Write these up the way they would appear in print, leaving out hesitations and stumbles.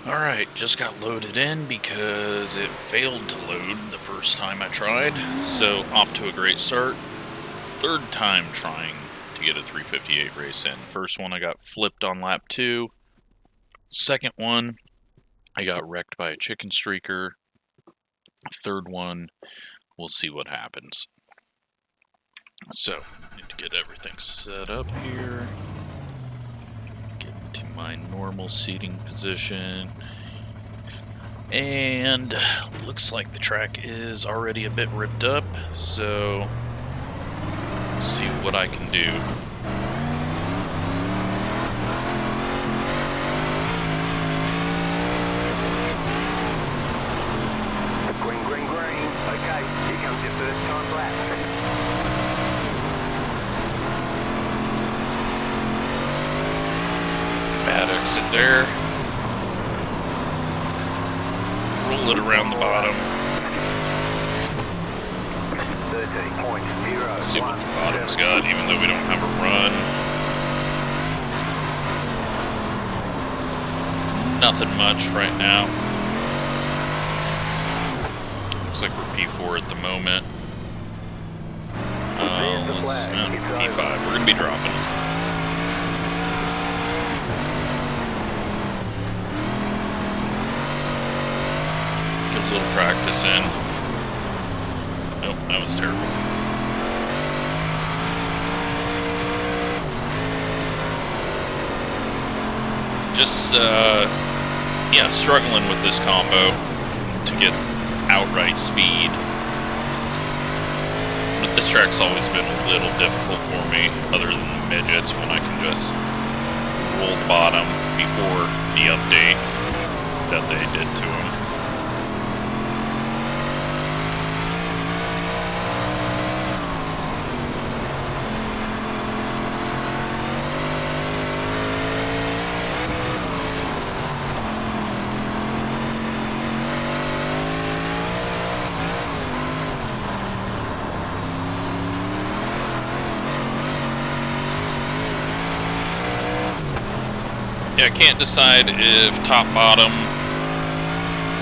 Alright, just got loaded in because it failed to load the first time I tried, so off to a great start. Third time trying to get a 358 race in. First one I got flipped on lap 2. Second one, I got wrecked by a chicken streaker. Third one, we'll see what happens. So, need to get everything set up here. Get to my normal seating position. And looks like the track is already a bit ripped up, so let's see what I can do. Green, green, green. Okay, here comes your first time lap. Bad exit there. Roll it around the bottom. 13.0. See what the bottom's got, even though we don't have a run. Nothing much right now. Looks like we're P4 at the moment. P5. We're gonna be dropping. Get a little practice in. Nope, that was terrible. Just, yeah, struggling with this combo to get outright speed. But this track's always been a little difficult for me, other than the midgets, when I can just roll the bottom before the update that they did to them. Yeah, I can't decide if top-bottom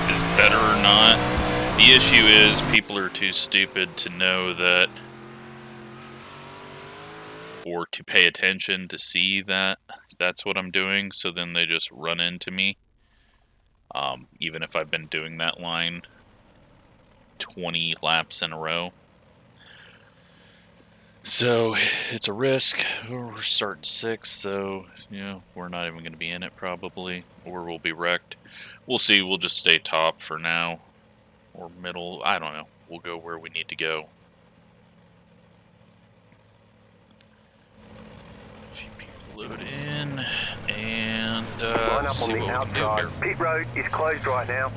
is better or not. The issue is people are too stupid to know that, or to pay attention to see that that's what I'm doing, so then they just run into me. Even if I've been doing that line 20 laps in a row. So, it's a risk. We're starting 6th, so, you know, we're not even going to be in it probably, or we'll be wrecked. We'll see, we'll just stay top for now, or middle, I don't know. We'll go where we need to go. A few people load in, and see what we can do here. Pit road is closed right now.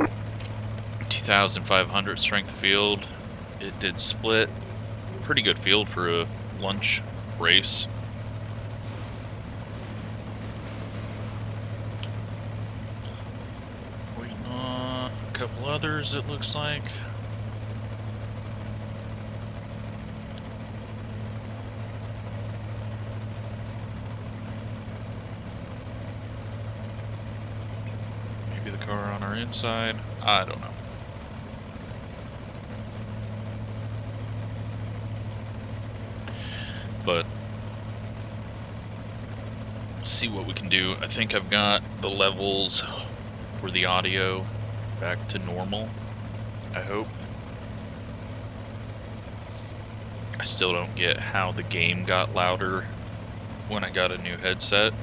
2,500 strength of field. It did split. Pretty good field for a lunch race. Waiting on a couple others, it looks like. Maybe the car on our inside. I don't know. But see what we can do. I think I've got the levels for the audio back to normal, I hope. I still don't get how the game got louder when I got a new headset.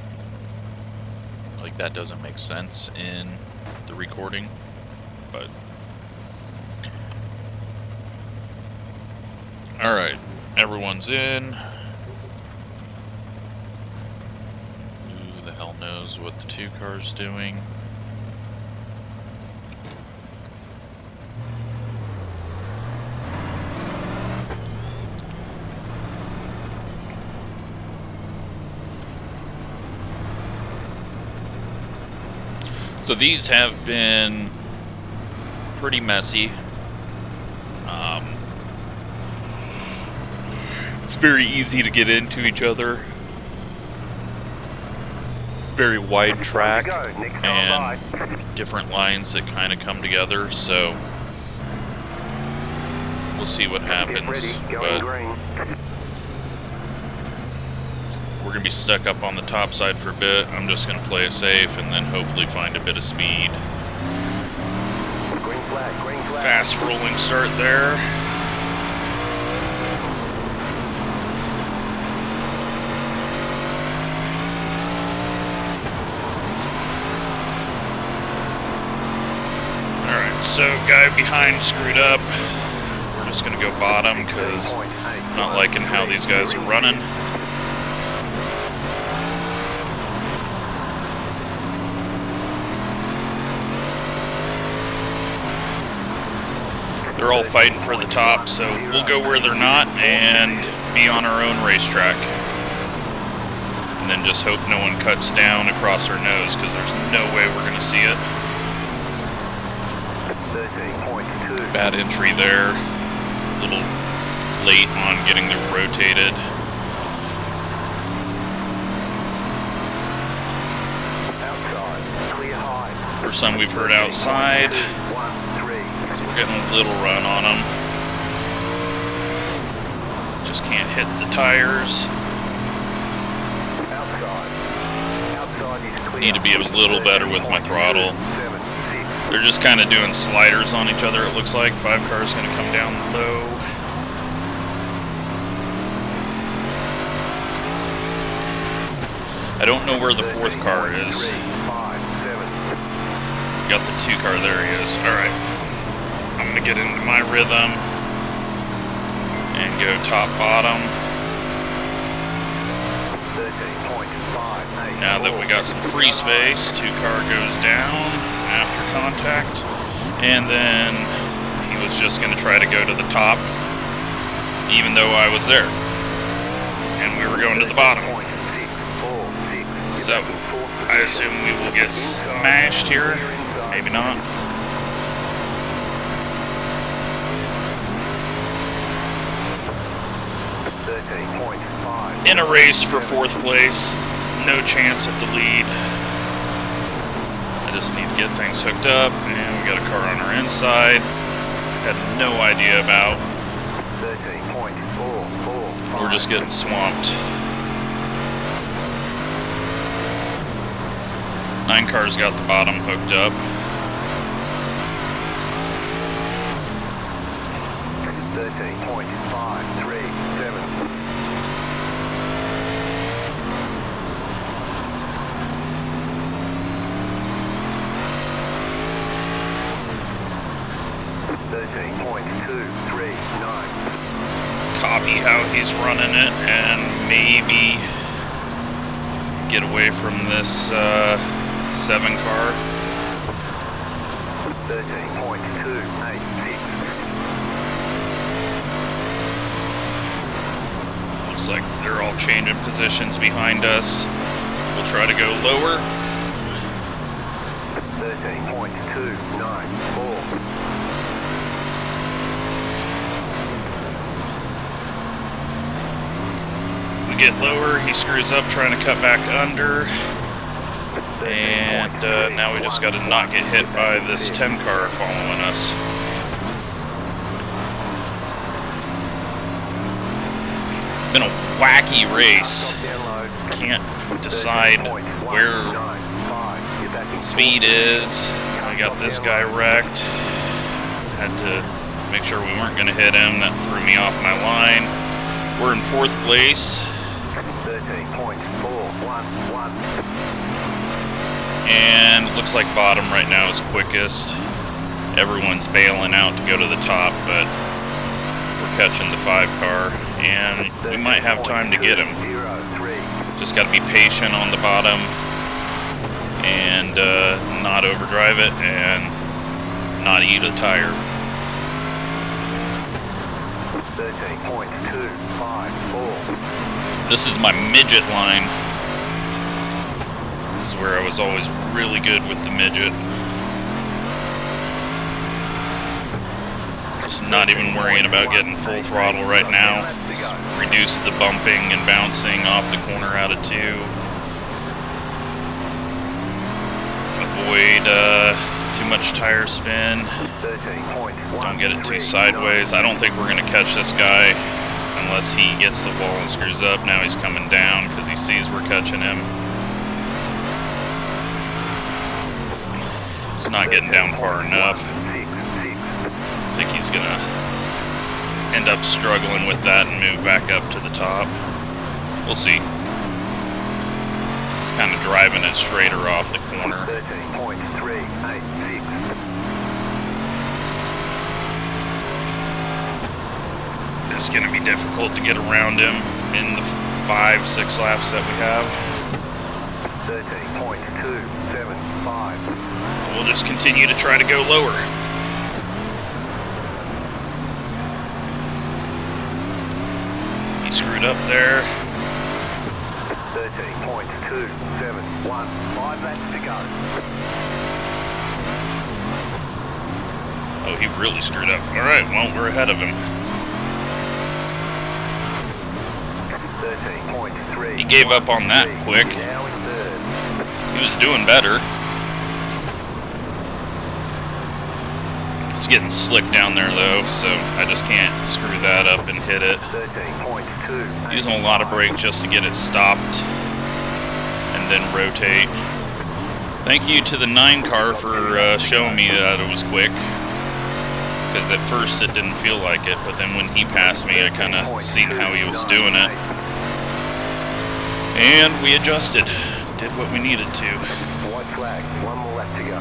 Like, that doesn't make sense in the recording, but alright, everyone's in. Hell knows what the 2 car's doing. So these have been pretty messy. It's very easy to get into each other very wide track Next time and different lines that kind of come together, so we'll see what happens. But we're going to be stuck up on the top side for a bit. I'm just going to play it safe and then hopefully find a bit of speed. Green flag. Fast rolling start there. Alright, so guy behind screwed up. We're just going to go bottom because I'm not liking how these guys are running. They're all fighting for the top, so we'll go where they're not and be on our own racetrack. And then just hope no one cuts down across our nose, because there's no way we're going to see it. 13.2. Bad entry there. A little late on getting the rotated. Outside. Clear high. First time we've heard outside. So we're getting a little run on them. Just can't hit the tires. Need to be a little better with my throttle. They're just kind of doing sliders on each other, it looks like. 5 cars going to come down low. I don't know where the 4th car is. Got the 2 car, there he is. Alright. I'm going to get into my rhythm and go top bottom. Now that we got some free space, 2 car goes down after contact, and then he was just going to try to go to the top, even though I was there, and we were going to the bottom. So I assume we will get smashed here, maybe not. In a race for 4th place, no chance at the lead. I just need to get things hooked up, and we got a car on our inside. Had no idea about. We're just getting swamped. 9 cars got the bottom hooked up. 13.537. Copy how he's running it and maybe get away from this 7 car. 13.286. Looks like they're all changing positions behind us. We'll try to go lower. 13.294. Get lower, he screws up trying to cut back under, and now we just got to not get hit by this 10 car following us. Been a wacky race. Can't decide where speed is. I got this guy wrecked. Had to make sure we weren't going to hit him. That threw me off my line. We're in 4th place. 13.411. And it looks like bottom right now is quickest. Everyone's bailing out to go to the top, but we're catching the 5 car, and we might have time to get him. Just got to be patient on the bottom and not overdrive it and not eat a tire. 13.254. This is my midget line. This is where I was always really good with the midget. Just not even worrying about getting full throttle right now. Reduce the bumping and bouncing off the corner out of 2. avoid too much tire spin. 13.1. Don't get it too sideways. I don't think we're going to catch this guy unless he gets the wall and screws up. Now he's coming down because he sees we're catching him. It's not getting down far enough. I think he's going to end up struggling with that and move back up to the top. We'll see. He's kind of driving it straighter off the corner. 13.386. It's going to be difficult to get around him in the 5-6 laps that we have. 13.275. We'll just continue to try to go lower. He screwed up there. 13.271. 5 laps to go. Oh, he really screwed up. All right, well, we're ahead of him. 13.3. He gave up on that quick. Now in third. He was doing better. It's getting slick down there, though, so I just can't screw that up and hit it. 13.2. Using a lot of brake just to get it stopped and then rotate. Thank you to the 9 car for showing me that it was quick. Because at first it didn't feel like it, but then when he passed me, I kind of seen how he was doing it. And we adjusted. Did what we needed to. White flag. 1 more lap to go.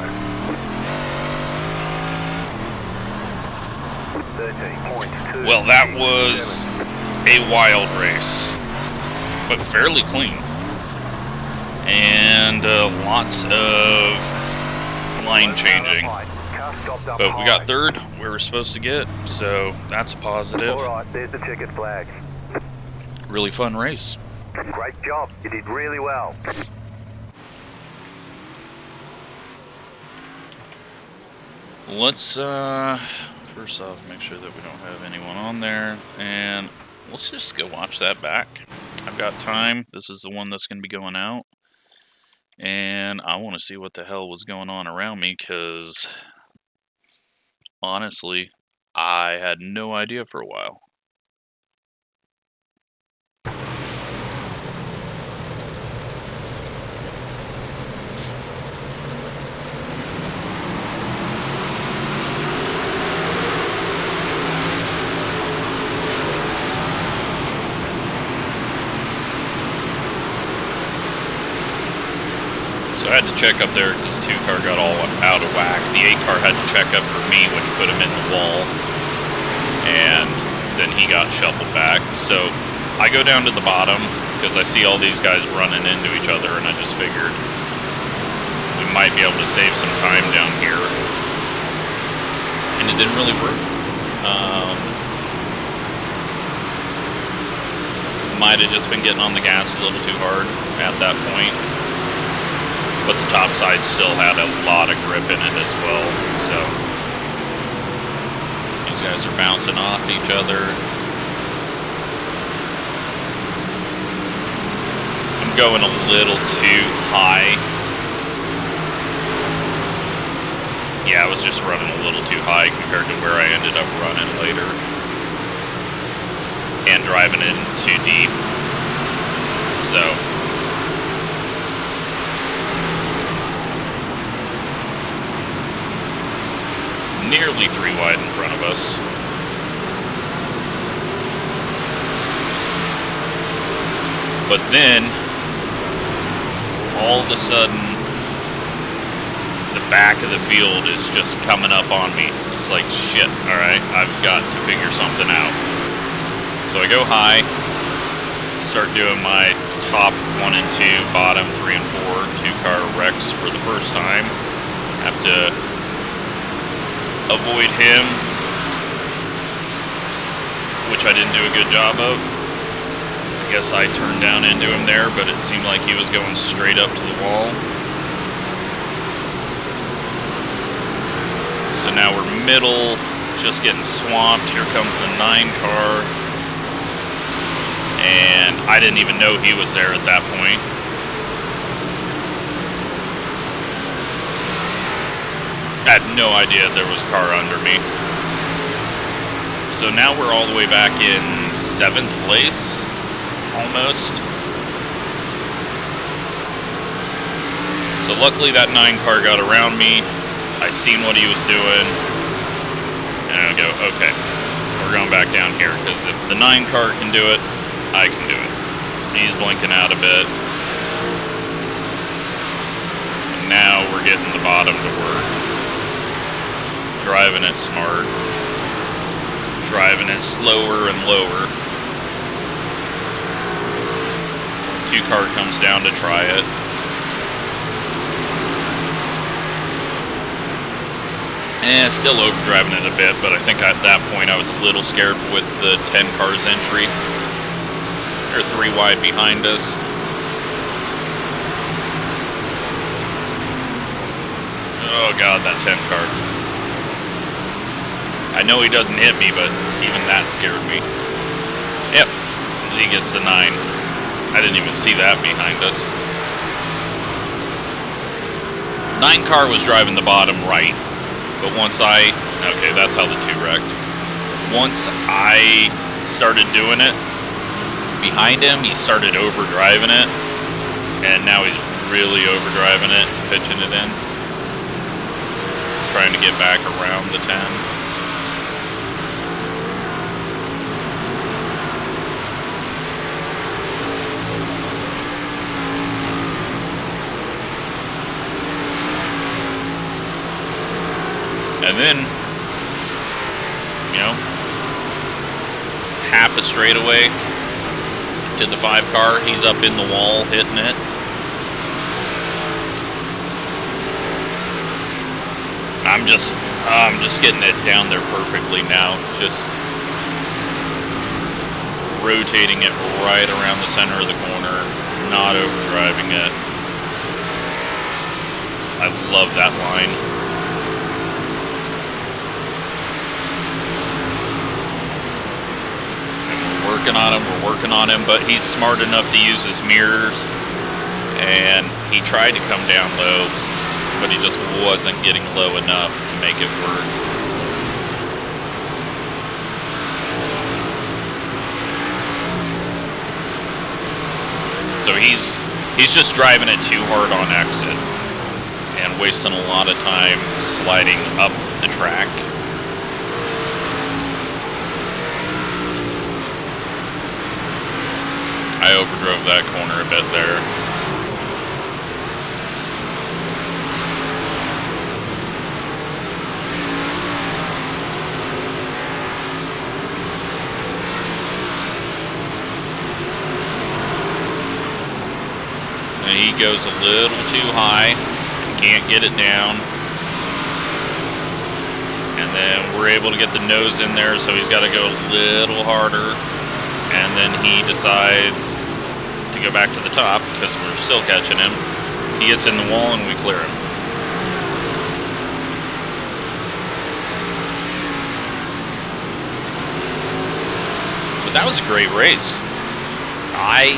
13.2. Well, that was a wild race, but fairly clean. And lots of line changing. But we got third where we're supposed to get, so that's a positive. Alright, there's the checkered flag. Really fun race. Great job. You did really well. Let's first off make sure that we don't have anyone on there, and let's just go watch that back. I've got time. This is the one that's going to be going out, and I want to see what the hell was going on around me, because honestly, I had no idea for a while. So I had to check up there because the 2 car got all out of whack. The 8 car had to check up for me, which put him in the wall. And then he got shuffled back. So I go down to the bottom because I see all these guys running into each other, and I just figured we might be able to save some time down here. And it didn't really work. Might have just been getting on the gas a little too hard at that point. But the top side still had a lot of grip in it as well, so these guys are bouncing off each other. I'm going a little too high. Yeah, I was just running a little too high compared to where I ended up running later. And driving in too deep. So nearly 3 wide in front of us. But then, all of a sudden, the back of the field is just coming up on me. It's like, shit, alright, I've got to figure something out. So I go high, start doing my top 1 and 2, bottom 3 and 4, 2-car wrecks for the first time. Have to avoid him, which I didn't do a good job of. I guess I turned down into him there, but it seemed like he was going straight up to the wall. So now we're middle, just getting swamped. Here comes the 9 car. And I didn't even know he was there at that point. I had no idea there was a car under me. So now we're all the way back in 7th place, almost. So luckily that 9 car got around me. I seen what he was doing. And I go, okay, we're going back down here. Because if the 9 car can do it, I can do it. He's blinking out a bit. And now we're getting the bottom to work. Driving it smart. Driving it slower and lower. 2 car comes down to try it. And still overdriving it a bit, but I think at that point I was a little scared with the 10 cars entry. They're 3 wide behind us. Oh god, that 10 car. I know he doesn't hit me, but even that scared me. Yep, he gets the 9. I didn't even see that behind us. 9 car was driving the bottom right. But once okay, that's how the 2 wrecked. Once I started doing it, behind him, he started overdriving it. And now he's really overdriving it, pitching it in. Trying to get back around the 10. And then, you know, half a straightaway to the 5 car, he's up in the wall hitting it. I'm just getting it down there perfectly now, just rotating it right around the center of the corner, not overdriving it. I love that line. We're working on him, but he's smart enough to use his mirrors, and he tried to come down low, but he just wasn't getting low enough to make it work. So he's just driving it too hard on exit, and wasting a lot of time sliding up the track. I overdrove that corner a bit there. And he goes a little too high, can't get it down. And then we're able to get the nose in there, so he's got to go a little harder. And then he decides to go back to the top because we're still catching him. He gets in the wall and we clear him. But that was a great race. I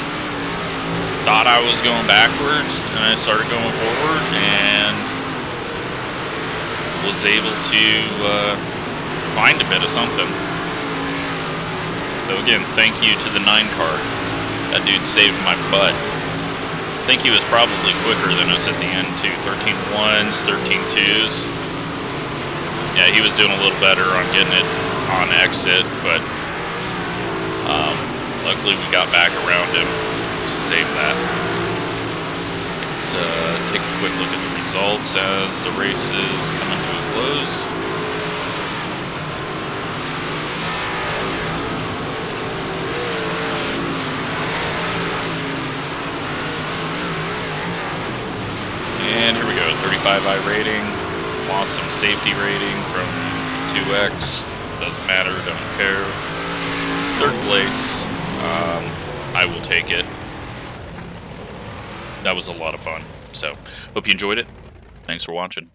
thought I was going backwards and I started going forward and was able to find a bit of something. So again, thank you to the 9 car. That dude saved my butt. I think he was probably quicker than us at the end too. 13.1s, 13.2s. Yeah, he was doing a little better on getting it on exit, but luckily we got back around him to save that. Let's take a quick look at the results as the race is coming to a close. And here we go, 35 iRating, lost some safety rating from 2X, doesn't matter, don't care. 3rd place, I will take it. That was a lot of fun, so hope you enjoyed it. Thanks for watching.